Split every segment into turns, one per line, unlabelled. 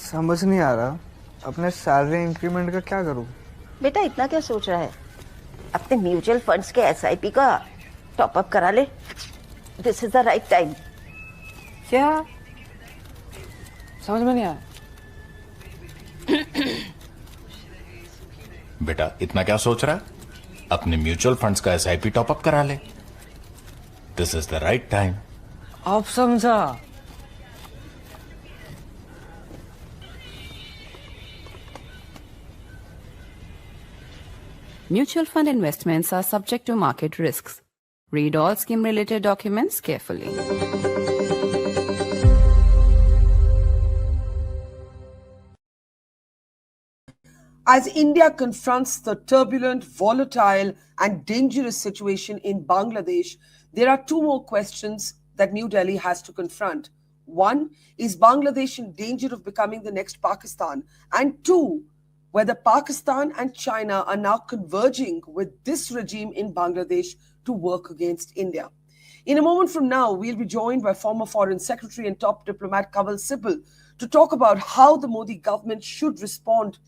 समझ नहीं आ रहा अपने सैलरी इंक्रीमेंट का क्या करूं।
बेटा इतना क्या सोच रहा है? अपने म्यूचुअल फंड्स के एसआईपी का टॉप अप करा ले। This is the right time.
क्या समझ में नहीं आया?
बेटा इतना क्या सोच रहा है? अपने म्यूचुअल फंड्स का एसआईपी टॉप अप करा ले। This is the right time.
आप समझा?
Mutual fund investments are subject to market risks. Read all scheme-related documents carefully.
As India confronts the turbulent, volatile, and dangerous situation in Bangladesh, there are two more questions that New Delhi has to confront. One, is Bangladesh in danger of becoming the next Pakistan? And two, whether Pakistan and China are now converging with this regime in Bangladesh to work against India. In a moment from now, we'll be joined by former Foreign Secretary and top diplomat Kanwal Sibal to talk about how the Modi government should respond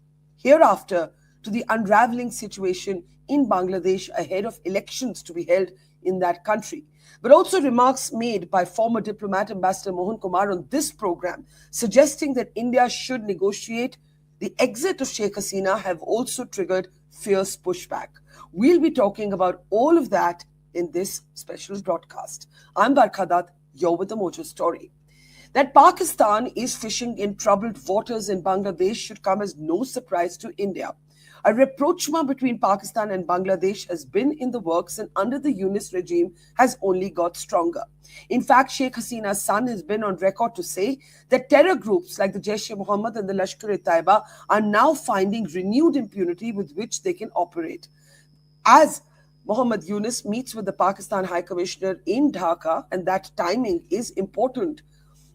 hereafter to the unraveling situation in Bangladesh ahead of elections to be held in that country. But also remarks made by former diplomat Ambassador Mohan Kumar on this program, suggesting that India should negotiate the exit of Sheikh Hasina, have also triggered fierce pushback. We'll be talking about all of that in this special broadcast. I'm Barkha, you're with the Mojo Story. That Pakistan is fishing in troubled waters in Bangladesh should come as no surprise to India. A rapprochement between Pakistan and Bangladesh has been in the works and under the Yunus regime has only got stronger. In fact, Sheikh Hasina's son has been on record to say that terror groups like the Jaish-e-Mohammed and the Lashkar-e-Taiba are now finding renewed impunity with which they can operate. As Mohammed Yunus meets with the Pakistan High Commissioner in Dhaka, and that timing is important,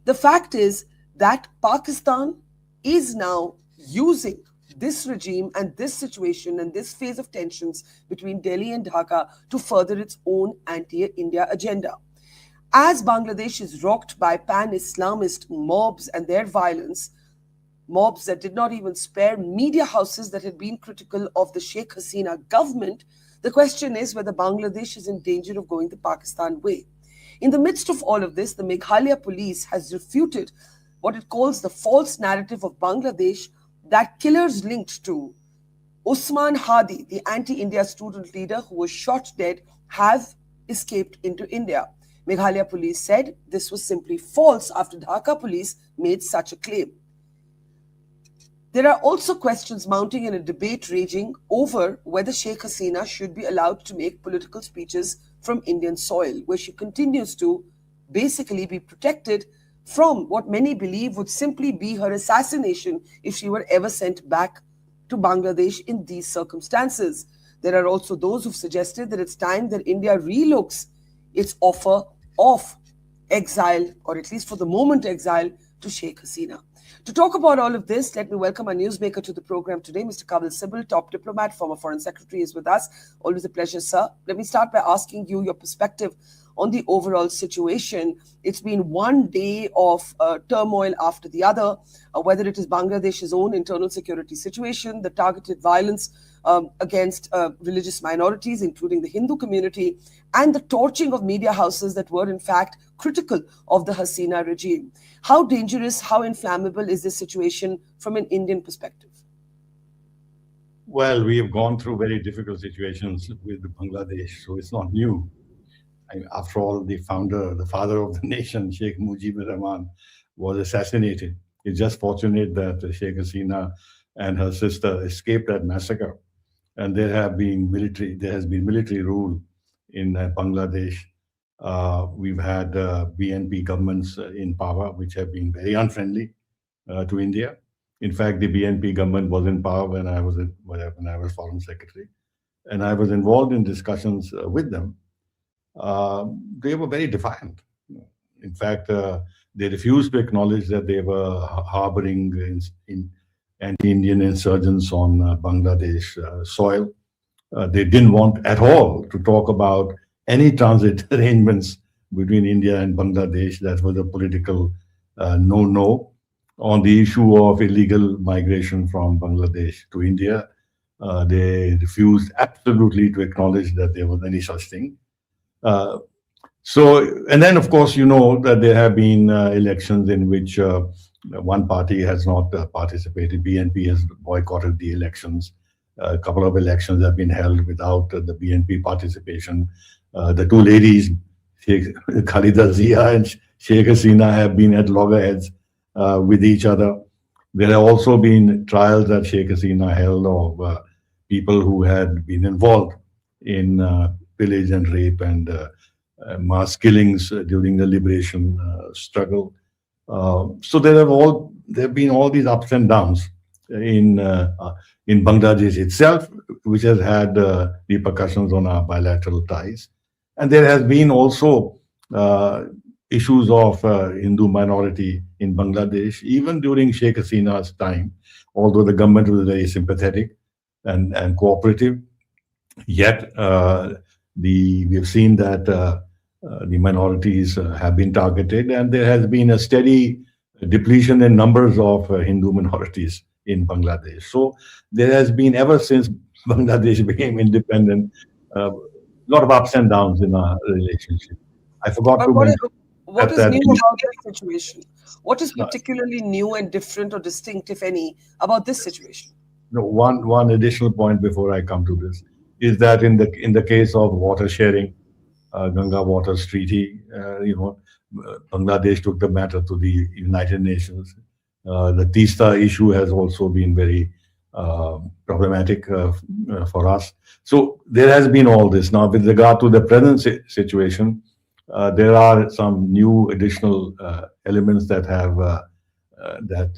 the fact is that Pakistan is now using this regime and this situation and this phase of tensions between Delhi and Dhaka to further its own anti-India agenda. As Bangladesh is rocked by pan-Islamist mobs and their violence, mobs that did not even spare media houses that had been critical of the Sheikh Hasina government, the question is whether Bangladesh is in danger of going the Pakistan way. In the midst of all of this, the Meghalaya police has refuted what it calls the false narrative of Bangladesh that killers linked to Usman Hadi, the anti-India student leader who was shot dead, have escaped into India. Meghalaya police said this was simply false after Dhaka police made such a claim. There are also questions mounting and a debate raging over whether Sheikh Hasina should be allowed to make political speeches from Indian soil, where she continues to basically be protected from what many believe would simply be her assassination if she were ever sent back to Bangladesh in these circumstances. There are also those who've suggested that it's time that India relooks its offer of exile, or at least for the moment exile, to Sheikh Hasina. To talk about all of this, let me welcome our newsmaker to the program today, Mr. Kanwal Sibal, top diplomat, former Foreign Secretary, is with us. Always a pleasure, sir. Let me start by asking you your perspective on the overall situation. It's been one day of turmoil after the other, whether it is Bangladesh's own internal security situation, the targeted violence against religious minorities, including the Hindu community, and the torching of media houses that were in fact critical of the Hasina regime. How dangerous, how inflammable is this situation from an Indian perspective?
Well, we have gone through very difficult situations with Bangladesh, so it's not new. After all, the father of the nation, Sheikh Mujibur Rahman, was assassinated. It's just fortunate that Sheikh Hasina and her sister escaped that massacre. And there has been military rule in Bangladesh. We've had BNP governments in power, which have been very unfriendly to India. In fact, the BNP government was in power when I was Foreign Secretary, and I was involved in discussions with them. They were very defiant. In fact, they refused to acknowledge that they were harboring anti-Indian insurgents on Bangladesh soil. They didn't want at all to talk about any transit arrangements between India and Bangladesh. That was a political no-no. on the issue of illegal migration from Bangladesh to India. They refused absolutely to acknowledge that there was any such thing. And then, of course, you know that there have been elections in which one party has not participated. BNP has boycotted the elections. A couple of elections have been held without the BNP participation. The two ladies, Sheikh Khalida Zia and Sheikh Hasina, have been at loggerheads with each other. There have also been trials that Sheikh Hasina held of people who had been involved in pillage and rape and mass killings during the liberation struggle. So there have been all these ups and downs in Bangladesh itself, which has had repercussions on our bilateral ties. And there has been also issues of Hindu minority in Bangladesh, even during Sheikh Hasina's time, although the government was very sympathetic and cooperative. Yet we have seen that the minorities have been targeted, and there has been a steady depletion in numbers of Hindu minorities in Bangladesh. So there has been, ever since Bangladesh became independent, a lot of ups and downs in our relationship. I forgot to mention.
What is new about this situation? What is particularly new and different or distinct, if any, about this situation?
No, one additional point before I come to this is that in the case of water sharing, Ganga Waters Treaty, Bangladesh took the matter to the United Nations. The Tista issue has also been very problematic for us. So there has been all this. Now, with regard to the present situation, there are some new additional elements that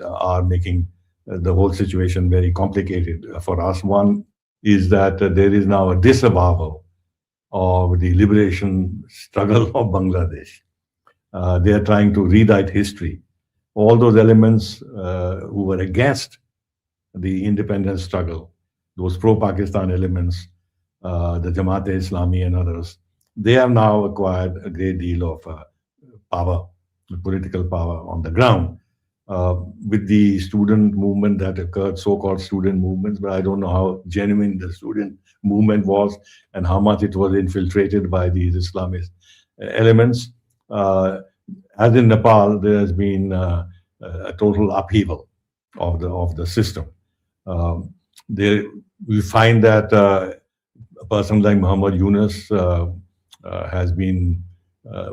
are making the whole situation very complicated for us. One is that there is now a disavowal of the liberation struggle of Bangladesh. They are trying to rewrite history. All those elements who were against the independence struggle, those pro-Pakistan elements, the Jamaat-e-Islami and others, they have now acquired a great deal of power, political power on the ground. With the student movement that occurred, so-called student movements, but I don't know how genuine the student movement was and how much it was infiltrated by these Islamist elements. As in Nepal, there has been a total upheaval of the system. We find that a person like Muhammad Yunus has been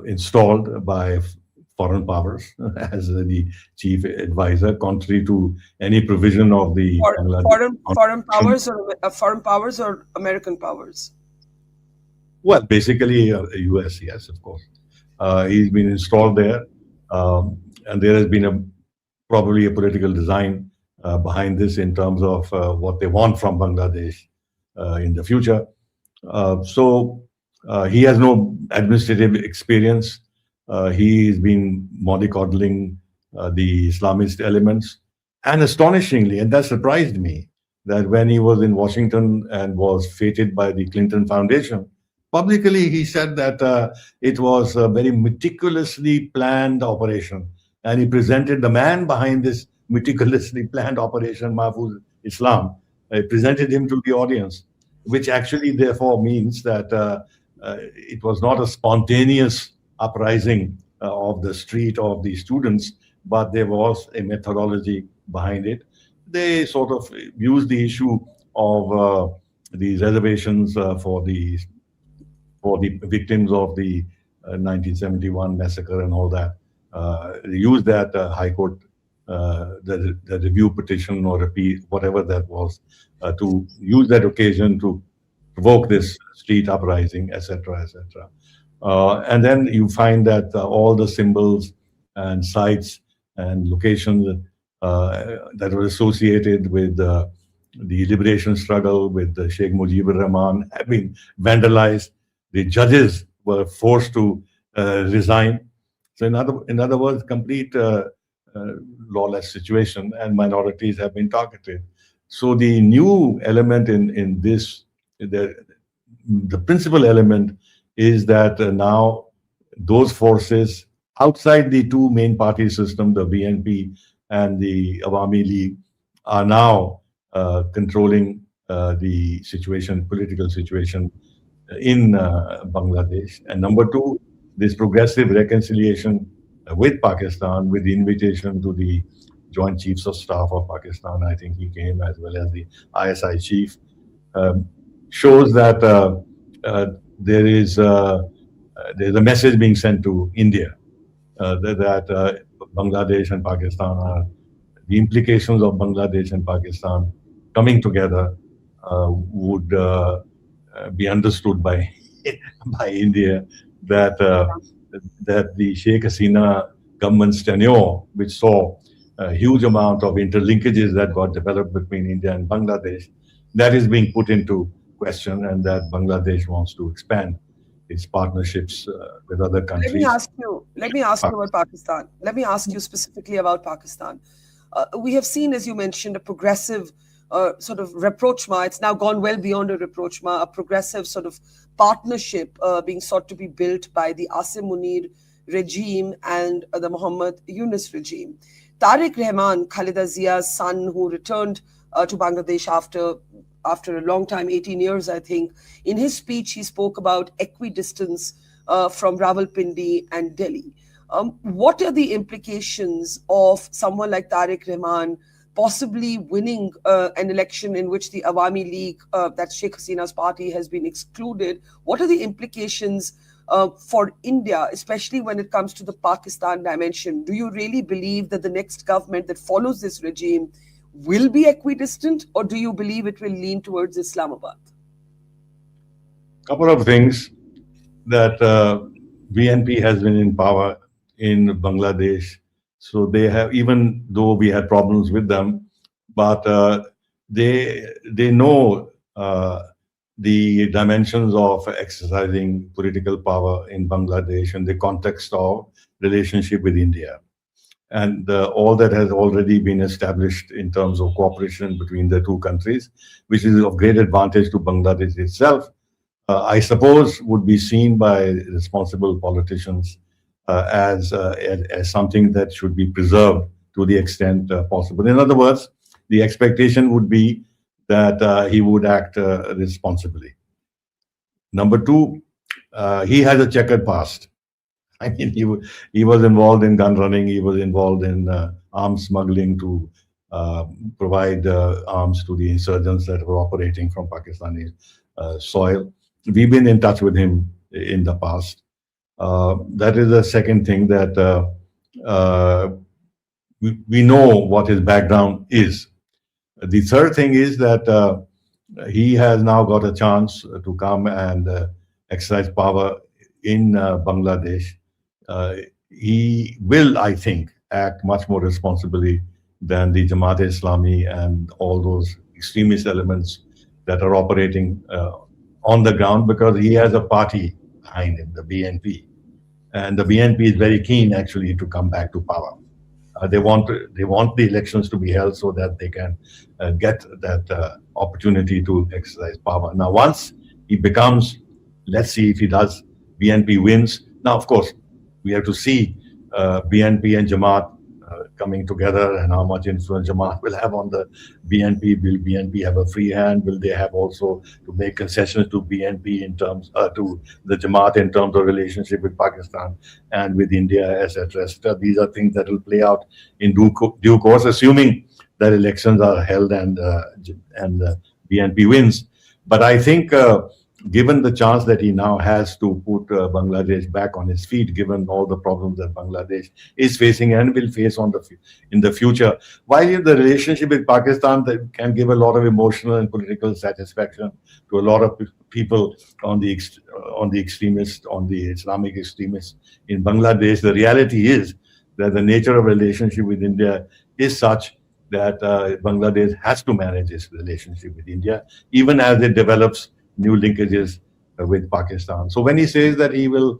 installed by foreign powers as the chief advisor, contrary to any provision of the
foreign powers or American powers.
Well, basically, U.S. Yes, of course. He's been installed there, and there has been probably a political design behind this in terms of what they want from Bangladesh in the future. So he has no administrative experience. He's been mollycoddling the Islamist elements. And astonishingly, and that surprised me, that when he was in Washington and was feted by the Clinton Foundation, publicly he said that it was a very meticulously planned operation. And he presented the man behind this meticulously planned operation, Mahfouz Islam, presented him to the audience, which actually therefore means that it was not a spontaneous uprising of the street of the students, but there was a methodology behind it. They sort of used the issue of the reservations for the victims of the 1971 massacre and all that. They used that High Court, the review petition or appeal, whatever that was, to use that occasion to provoke this street uprising, etc., etc. And then you find that all the symbols and sites and locations that were associated with the liberation struggle with Sheikh Mujibur Rahman have been vandalized. The judges were forced to resign. So in other words, complete lawless situation, and minorities have been targeted. So the new element in this, the principal element is that now those forces outside the two main party system, the BNP and the Awami League are now controlling the situation, political situation in Bangladesh. And number two, this progressive reconciliation with Pakistan, with the invitation to the Joint Chiefs of Staff of Pakistan, I think he came, as well as the ISI chief, shows that there's a message being sent to India that Bangladesh and Pakistan are, the implications of Bangladesh and Pakistan coming together would be understood by India, that the Sheikh Hasina government's tenure, which saw a huge amount of interlinkages that got developed between India and Bangladesh, that is being put into question, and that Bangladesh wants to expand its partnerships with other countries.
Let me ask you about Pakistan. Let me ask you specifically about Pakistan. We have seen, as you mentioned, a progressive sort of rapprochement. It's now gone well beyond a rapprochement, a progressive sort of partnership being sought to be built by the Asim Munir regime and the Muhammad Yunus regime. Tariq Rahman, Khalida Zia's son, who returned to Bangladesh after a long time, 18 years, I think, in his speech, he spoke about equidistance from Rawalpindi and Delhi. What are the implications of someone like Tariq Rahman possibly winning an election in which the Awami League, that's Sheikh Hasina's party, has been excluded? What are the implications for India, especially when it comes to the Pakistan dimension? Do you really believe that the next government that follows this regime will be equidistant, or do you believe it will lean towards Islamabad?
Couple of things. That BNP has been in power in Bangladesh, so they have, even though we had problems with them, but they know the dimensions of exercising political power in Bangladesh in the context of relationship with India. And all that has already been established in terms of cooperation between the two countries, which is of great advantage to Bangladesh itself, I suppose would be seen by responsible politicians as something that should be preserved to the extent possible. In other words, the expectation would be that he would act responsibly. Number two, he has a checkered past. I mean, he was involved in gun running. He was involved in arms smuggling to provide arms to the insurgents that were operating from Pakistani soil. We've been in touch with him in the past. That is the second thing, that we know what his background is. The third thing is that he has now got a chance to come and exercise power in Bangladesh. He will, I think, act much more responsibly than the Jamaat-e-Islami and all those extremist elements that are operating on the ground, because he has a party behind him, the BNP. And the BNP is very keen, actually, to come back to power. They want the elections to be held so that they can get that opportunity to exercise power. Now, once he becomes, let's see if he does, BNP wins. Now, of course, we have to see BNP and Jamaat coming together, and how much influence Jamaat will have on the BNP. Will BNP have a free hand? Will they have also to make concessions to BNP in terms to the Jamaat in terms of relationship with Pakistan and with India, etc., etc. These are things that will play out in due course, assuming that elections are held and BNP wins. But I think, given the chance that he now has to put Bangladesh back on its feet, given all the problems that Bangladesh is facing and will face in the future, while the relationship with Pakistan that can give a lot of emotional and political satisfaction to a lot of people on the Islamic extremists in Bangladesh, the reality is that the nature of relationship with India is such that Bangladesh has to manage its relationship with India, even as it develops new linkages with Pakistan. So when he says that he will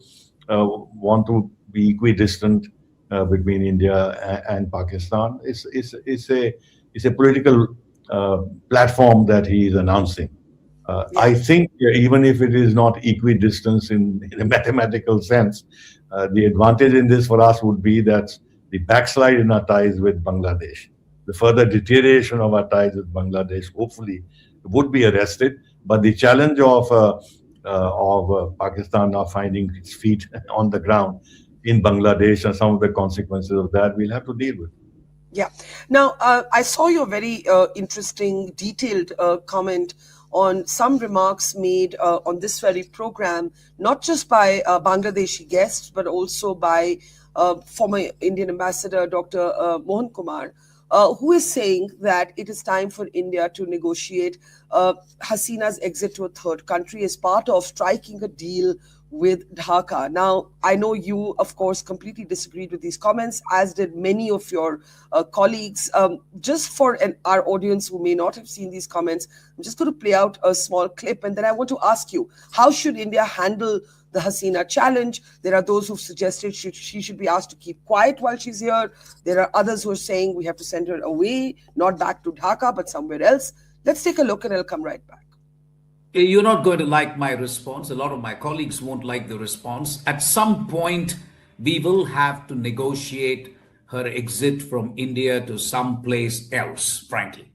want to be equidistant between India and Pakistan, it's a political platform that he is announcing. I think even if it is not equidistance in a mathematical sense, the advantage in this for us would be that the backslide in our ties with Bangladesh, the further deterioration of our ties with Bangladesh, hopefully would be arrested. But the challenge of Pakistan now finding its feet on the ground in Bangladesh and some of the consequences of that we'll have to deal with.
Yeah. Now, I saw your very interesting, detailed comment on some remarks made on this very program, not just by Bangladeshi guests, but also by former Indian Ambassador Dr. Mohan Kumar, who is saying that it is time for India to negotiate Hasina's exit to a third country as part of striking a deal with Dhaka. Now, I know you, of course, completely disagreed with these comments, as did many of your colleagues. Just for our audience who may not have seen these comments, I'm just going to play out a small clip, and then I want to ask you, how should India handle the Hasina challenge? There are those who've suggested she should be asked to keep quiet while she's here. There are others who are saying we have to send her away, not back to Dhaka, but somewhere else. Let's take a look and I'll come right back.
You're not going to like my response. A lot of my colleagues won't like the response. At some point, we will have to negotiate her exit from India to someplace else, frankly,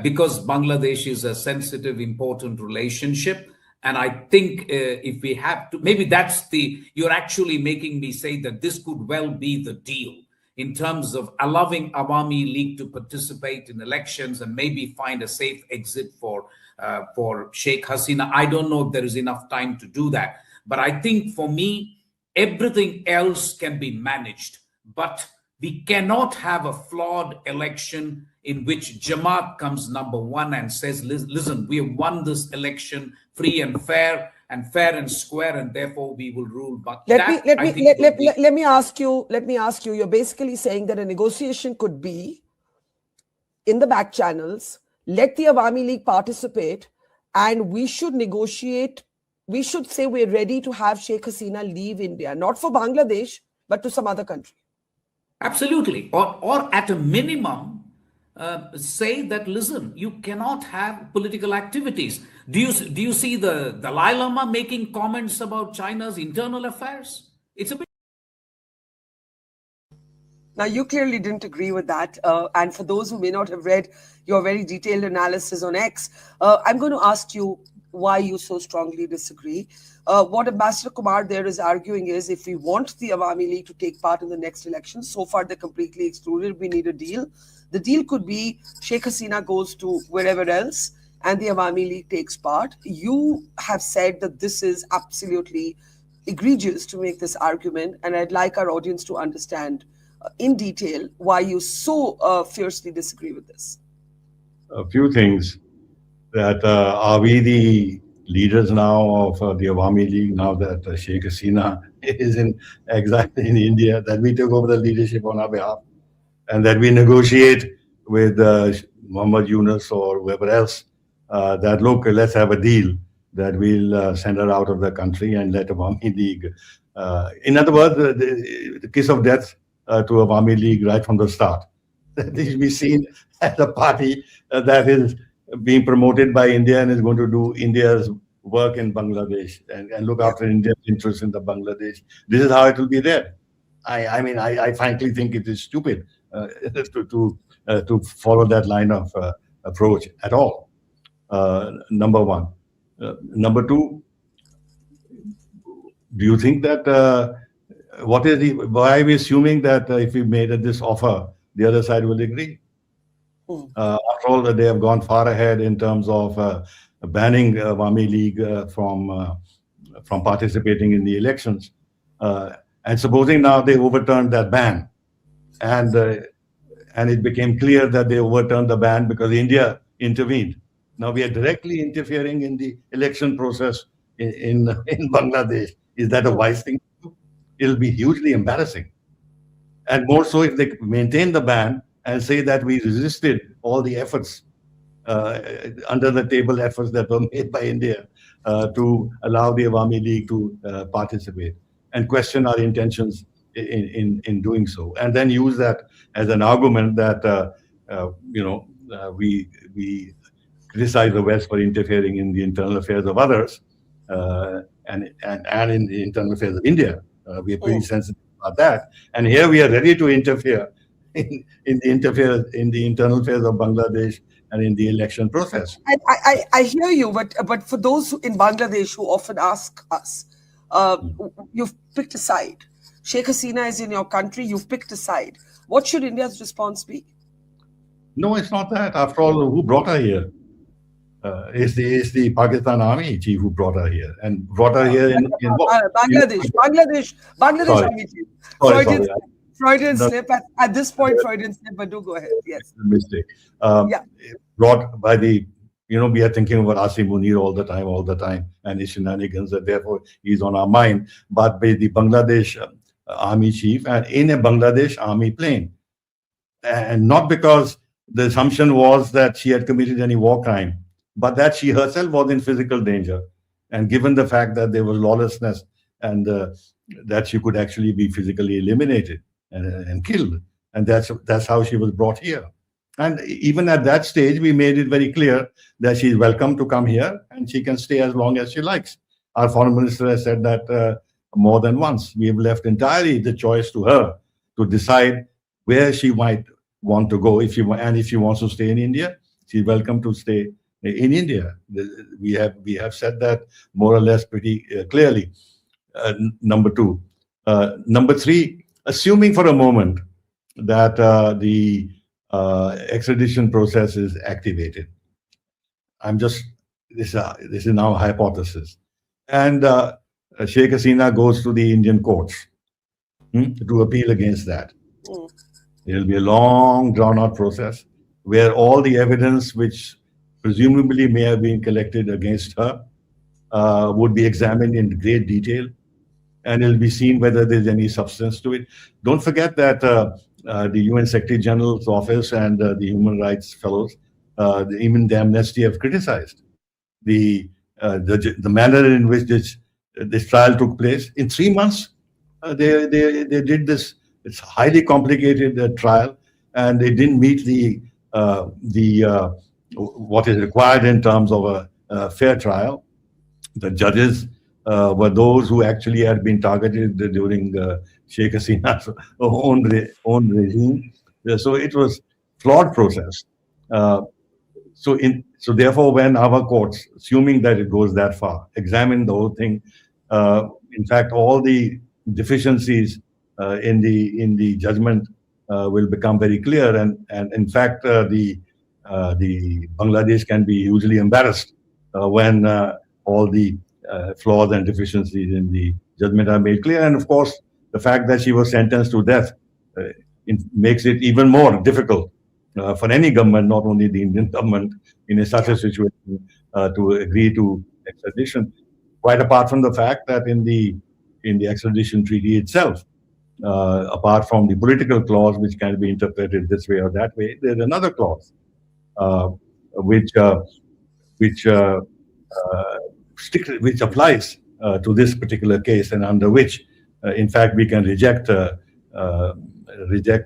because Bangladesh is a sensitive, important relationship. And I think if we have to, maybe you're actually making me say that this could well be the deal in terms of allowing Awami League to participate in elections and maybe find a safe exit for Sheikh Hasina. I don't know if there is enough time to do that. But I think for me, everything else can be managed. But we cannot have a flawed election in which Jamaat comes number one and says, listen, we have won this election free and fair and square, and therefore we will rule. But
let me ask you, you're basically saying that a negotiation could be in the back channels, let the Awami League participate, and we should negotiate. We should say we're ready to have Sheikh Hasina leave India, not for Bangladesh, but to some other country.
Absolutely. Or at a minimum, say that, listen, you cannot have political activities. Do you see the Dalai Lama making comments about China's internal affairs? It's a bit.
Now, you clearly didn't agree with that. And for those who may not have read your very detailed analysis on X, I'm going to ask you why you so strongly disagree. What Ambassador Kumar there is arguing is, if we want the Awami League to take part in the next election, so far they're completely excluded, we need a deal. The deal could be Sheikh Hasina goes to wherever else and the Awami League takes part. You have said that this is absolutely egregious to make this argument, and I'd like our audience to understand in detail why you so fiercely disagree with this.
A few things. That are we the leaders now of the Awami League, now that Sheikh Hasina is in exile in India, that we took over the leadership on our behalf, and that we negotiate with Muhammad Yunus or whoever else that, look, let's have a deal that we'll send her out of the country and let Awami League. In other words, the kiss of death to Awami League right from the start. That is to be seen as a party that is being promoted by India and is going to do India's work in Bangladesh and look after India's interests in the Bangladesh. This is how it will be there. I frankly think it is stupid to follow that line of approach at all. Number one. Number two, do you think that why are we assuming that if we made this offer, the other side will agree? After all, they have gone far ahead in terms of banning Awami League from participating in the elections. And supposing now they overturned that ban, and it became clear that they overturned the ban because India intervened. Now we are directly interfering in the election process in Bangladesh. Is that a wise thing to do? It'll be hugely embarrassing. And more so if they maintain the ban and say that we resisted all the efforts, under the table efforts that were made by India to allow the Awami League to participate, and question our intentions in doing so, and then use that as an argument that we criticize the West for interfering in the internal affairs of others and in the internal affairs of India. We are pretty sensitive about that. And here we are ready to interfere in the internal affairs of Bangladesh and in the election process.
I hear you, but for those in Bangladesh who often ask us, you've picked a side. Sheikh Hasina is in your country, you've picked a side. What should India's response be?
No, it's not that. After all, who brought her here? It's the Pakistan Army chief who brought her here, and brought her here in
Bangladesh
Sorry.
Army chief.
Sorry.
Freudian slip. At this point, Freudian slip, but do go ahead. Yes.
Mistake.
Yeah.
Brought by the, we are thinking about Asim Munir all the time, and his shenanigans, and therefore he's on our mind. But by the Bangladesh Army chief and in a Bangladesh Army plane. And not because the assumption was that she had committed any war crime, but that she herself was in physical danger. And given the fact that there was lawlessness and that she could actually be physically eliminated and killed. And that's how she was brought here. And even at that stage, we made it very clear that she's welcome to come here and she can stay as long as she likes. Our foreign minister has said that more than once. We have left entirely the choice to her to decide where she might want to go. If she wants to stay in India, she's welcome to stay in India. We have said that more or less pretty clearly. Number two. Number three, assuming for a moment that the extradition process is activated. This is now a hypothesis. And Sheikh Hasina goes to the Indian courts to appeal against that. It will be a long, drawn-out process where all the evidence which presumably may have been collected against her would be examined in great detail, and it will be seen whether there's any substance to it. Don't forget that the UN Secretary General's office and the human rights fellows, even the Amnesty, have criticized the manner in which this trial took place. In 3 months, they did this. It's a highly complicated trial, and they didn't meet the what is required in terms of a fair trial. The judges were those who actually had been targeted during Sheikh Hasina's own regime. So it was flawed process. So therefore, when our courts, assuming that it goes that far, examine the whole thing, in fact, all the deficiencies in the judgment will become very clear, and in fact, the Bangladesh can be hugely embarrassed when all the flaws and deficiencies in the judgment are made clear. And of course, the fact that she was sentenced to death makes it even more difficult for any government, not only the Indian government, in such a situation to agree to extradition. Quite apart from the fact that in the extradition treaty itself, apart from the political clause, which can be interpreted this way or that way, there's another clause which applies to this particular case, and under which, in fact, we can reject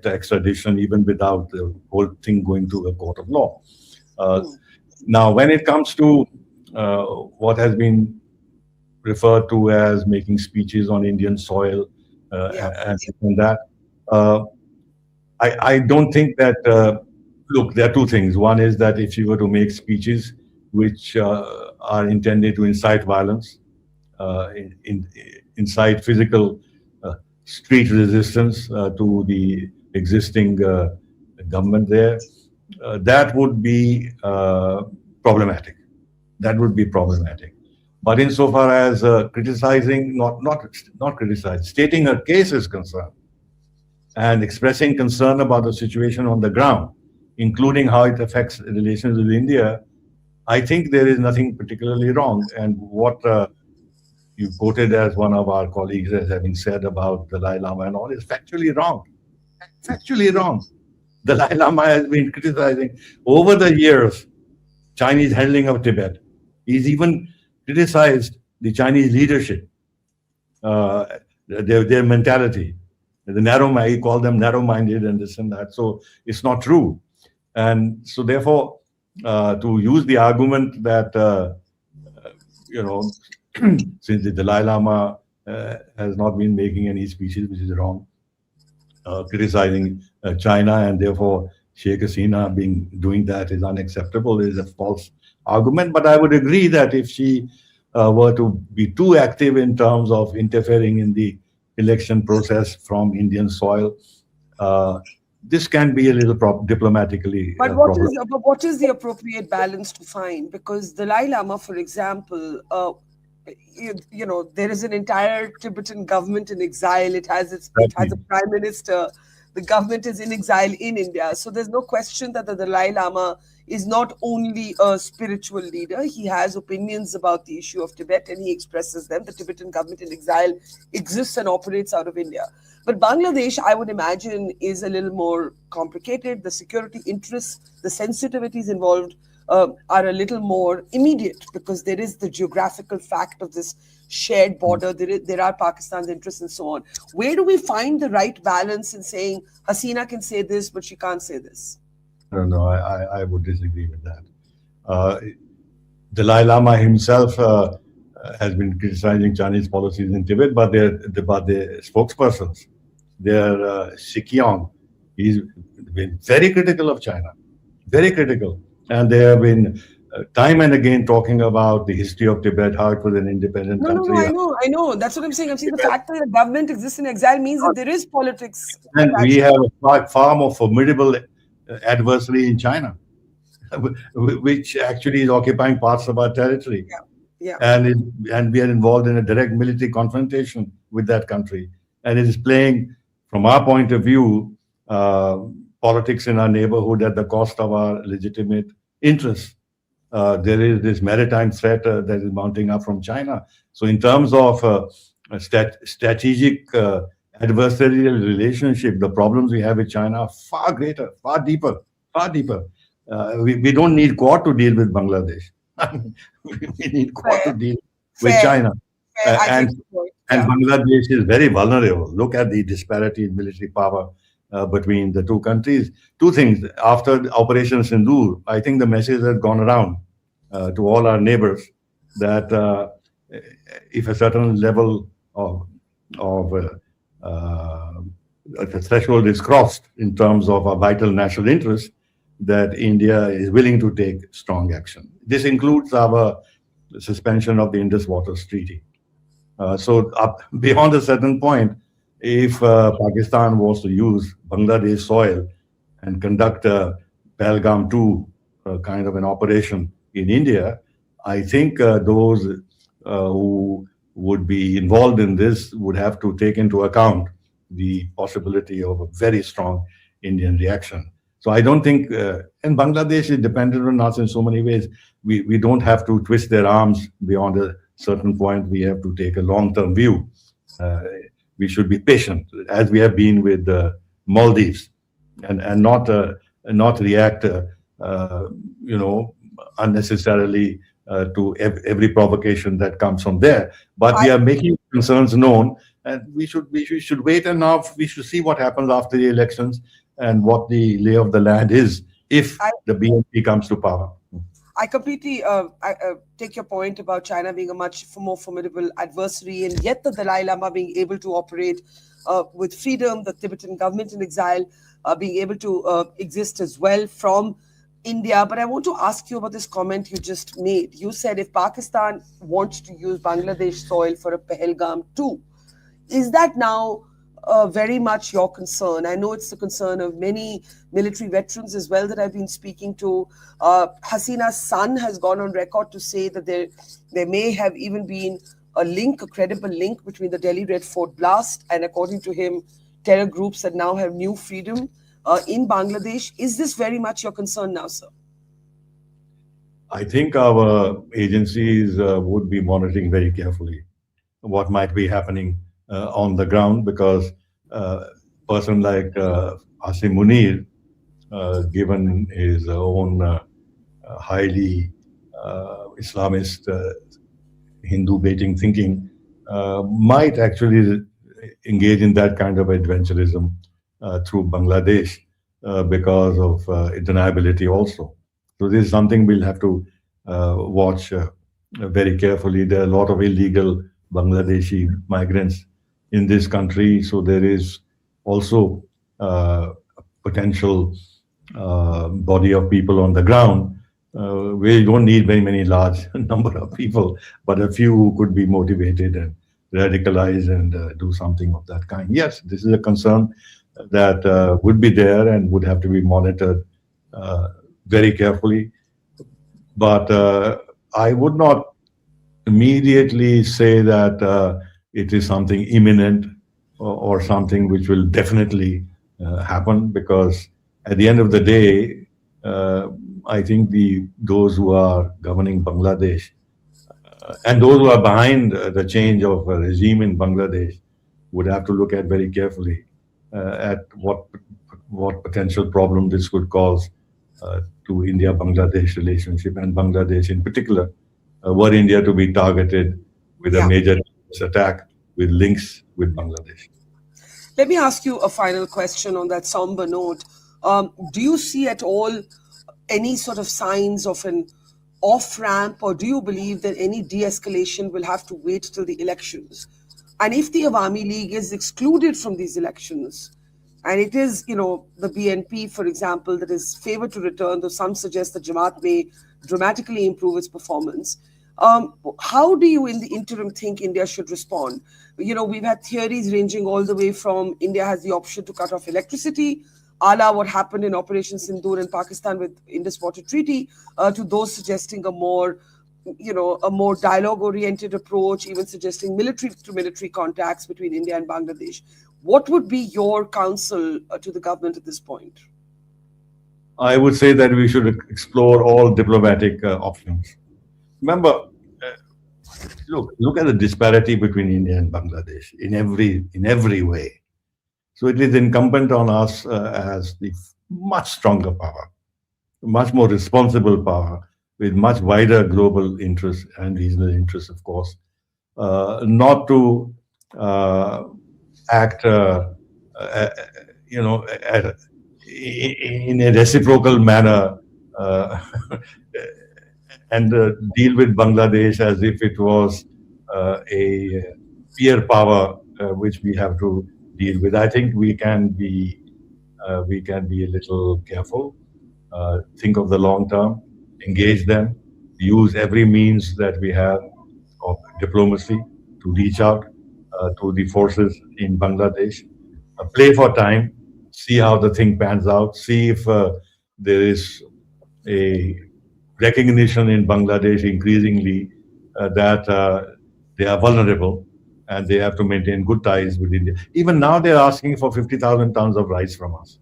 extradition even without the whole thing going to a court of law. Now, when it comes to what has been referred to as making speeches on Indian soil and that, I don't think that. Look, there are two things. One is that if you were to make speeches which are intended to incite violence, incite physical street resistance to the existing government there, that would be problematic. That would be problematic. But insofar as criticizing, not criticizing, stating her case is concerned, and expressing concern about the situation on the ground, including how it affects relations with India, I think there is nothing particularly wrong. And what you quoted as one of our colleagues as having said about the Dalai Lama and all is factually wrong. Factually wrong. The Dalai Lama has been criticizing over the years Chinese handling of Tibet. He's even criticized the Chinese leadership, their mentality. He called them narrow-minded and this and that. So it's not true. And so therefore, to use the argument that, since the Dalai Lama has not been making any speeches, which is wrong, criticizing China, and therefore Sheikh Hasina doing that is unacceptable, is a false argument. But I would agree that if she were to be too active in terms of interfering in the election process from Indian soil, this can be a little diplomatically.
But what is the appropriate balance to find? Because the Dalai Lama, for example, there is an entire Tibetan government in exile. It has a prime minister. The government is in exile in India. So there's no question that the Dalai Lama is not only a spiritual leader. He has opinions about the issue of Tibet and he expresses them. The Tibetan government in exile exists and operates out of India. But Bangladesh, I would imagine, is a little more complicated. The security interests, the sensitivities involved are a little more immediate because there is the geographical fact of this shared border. There are Pakistan's interests and so on. Where do we find the right balance in saying Hasina can say this, but she can't say this?
I don't know. I would disagree with that. Dalai Lama himself has been criticizing Chinese policies in Tibet, but the spokespersons, they're Sikyong. He's been very critical of China, very critical. And they have been time and again talking about the history of Tibet, how it was an independent country.
No, I know. That's what I'm saying. I'm saying the fact that the government exists in exile means that there is politics.
And we have a far more formidable adversary in China, which actually is occupying parts of our territory.
Yeah.
And we are involved in a direct military confrontation with that country. And it is playing, from our point of view, politics in our neighborhood at the cost of our legitimate interests. There is this maritime threat that is mounting up from China. So in terms of strategic adversarial relationship, the problems we have with China are far greater, far deeper. We don't need Quad to deal with Bangladesh. We need Quad to deal with China. And Bangladesh is very vulnerable. Look at the disparity in military power between the two countries. Two things. After Operation Sindoor, I think the message has gone around to all our neighbors that if a certain level of the threshold is crossed in terms of our vital national interest, that India is willing to take strong action. This includes our suspension of the Indus Waters Treaty. So beyond a certain point, if Pakistan was to use Bangladesh soil and conduct a Pahalgam 2 kind of an operation in India, I think those who would be involved in this would have to take into account the possibility of a very strong Indian reaction. So I don't think, and Bangladesh is dependent on us in so many ways. We don't have to twist their arms beyond a certain point. We have to take a long-term view. We should be patient, as we have been with Maldives, and not react, unnecessarily to every provocation that comes from there. But we are making concerns known, and we should wait, and now we should see what happens after the elections and what the lay of the land is if the BNP comes to power.
I completely take your point about China being a much more formidable adversary, and yet the Dalai Lama being able to operate with freedom, the Tibetan government in exile being able to exist as well from India. But I want to ask you about this comment you just made. You said if Pakistan wants to use Bangladesh soil for a Pahalgam 2, is that now very much your concern? I know it's the concern of many military veterans as well that I've been speaking to. Hasina's son has gone on record to say that there may have even been a credible link between the Delhi Red Fort blast and, according to him, terror groups that now have new freedom in Bangladesh. Is this very much your concern now, sir?
I think our agencies would be monitoring very carefully what might be happening on the ground, because a person like Asim Munir, given his own highly Islamist Hindu baiting thinking, might actually engage in that kind of adventurism through Bangladesh because of deniability also. So this is something we'll have to watch very carefully. There are a lot of illegal Bangladeshi migrants in this country, so there is also potential body of people on the ground. We don't need very many large number of people, but a few who could be motivated and radicalize and do something of that kind. Yes, this is a concern that would be there and would have to be monitored very carefully. But I would not immediately say that it is something imminent or something which will definitely happen, because at the end of the day, I think those who are governing Bangladesh and those who are behind the change of regime in Bangladesh would have to look at very carefully at what potential problem this could cause to India-Bangladesh relationship, and Bangladesh in particular, were India to be targeted with a major attack with links with Bangladesh.
Let me ask you a final question on that somber note. Do you see at all any sort of signs of an off-ramp, or do you believe that any de-escalation will have to wait till the elections? And if the Awami League is excluded from these elections, and it is, the BNP, for example, that is favored to return, though some suggest that Jamaat may dramatically improve its performance, how do you in the interim think India should respond? We've had theories ranging all the way from India has the option to cut off electricity, a la what happened in Operation Sindoor in Pakistan with Indus Water Treaty, to those suggesting a more dialogue-oriented approach, even suggesting military-to-military contacts between India and Bangladesh. What would be your counsel to the government at this point?
I would say that we should explore all diplomatic options. Remember, look at the disparity between India and Bangladesh in every way. So it is incumbent on us as the much stronger power, much more responsible power, with much wider global interests and regional interests, of course, not to act, in a reciprocal manner and deal with Bangladesh as if it was a peer power which we have to deal with. I think we can be a little careful, think of the long term, engage them, use every means that we have of diplomacy to reach out to the forces in Bangladesh, play for time, see how the thing pans out, see if there is a recognition in Bangladesh increasingly that they are vulnerable and they have to maintain good ties with India. Even now they're asking for 50,000 tons of rice from us.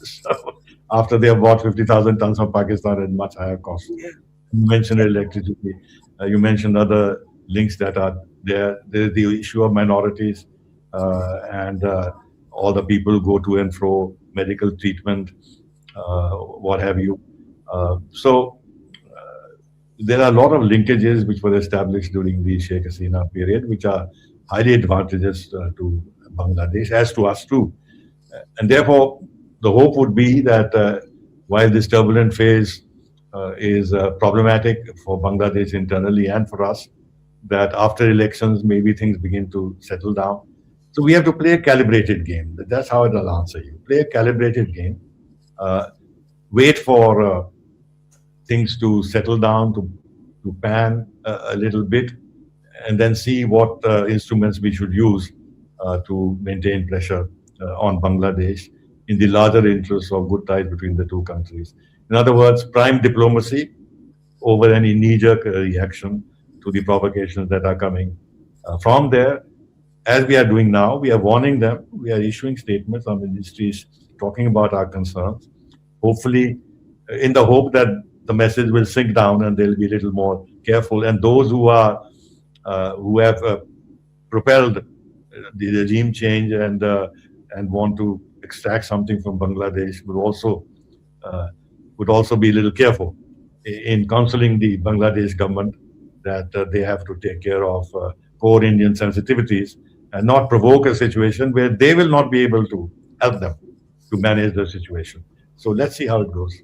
So, after they have bought 50,000 tons from Pakistan at much higher cost. You mentioned electricity. You mentioned other links that are there. There's the issue of minorities and all the people who go to and fro, medical treatment, what have you. So there are a lot of linkages which were established during the Sheikh Hasina period, which are highly advantageous to Bangladesh, as to us too. And therefore, the hope would be that while this turbulent phase is problematic for Bangladesh internally and for us, that after elections, maybe things begin to settle down. So we have to play a calibrated game. That's how it'll answer you. Play a calibrated game. Wait for things to settle down, to pan a little bit, and then see what instruments we should use to maintain pressure on Bangladesh in the larger interests of good ties between the two countries. In other words, prime diplomacy over any knee-jerk reaction to the provocations that are coming from there. As we are doing now, we are warning them, we are issuing statements on ministries talking about our concerns, hopefully in the hope that the message will sink down and they'll be a little more careful. And those who have propelled the regime change and want to extract something from Bangladesh would also be a little careful in counseling the Bangladesh government that they have to take care of core Indian sensitivities and not provoke a situation where they will not be able to help them to manage the situation. So let's see how it goes.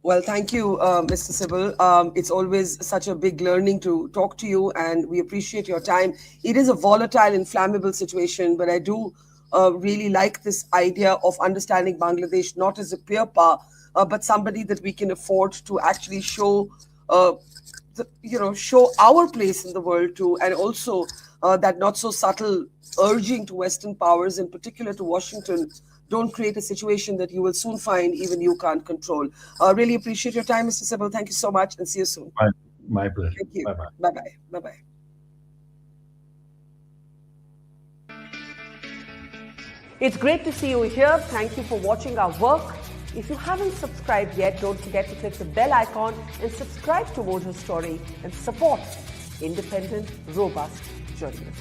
Well, thank you, Mr. Sibal. It's always such a big learning to talk to you, and we appreciate your time. It is a volatile, inflammable situation, but I do really like this idea of understanding Bangladesh not as a peer power, but somebody that we can afford to actually show, show our place in the world to, and also that not so subtle urging to Western powers, in particular to Washington. Don't create a situation that you will soon find even you can't control. Really appreciate your time, Mr. Sibal. Thank you so much, and see you soon.
My pleasure.
Thank you.
Bye-bye.
Bye-bye. Bye-bye. It's great to see you here. Thank you for watching our work. If you haven't subscribed yet, don't forget to click the bell icon and subscribe to Mojo Story and support independent, robust journalism.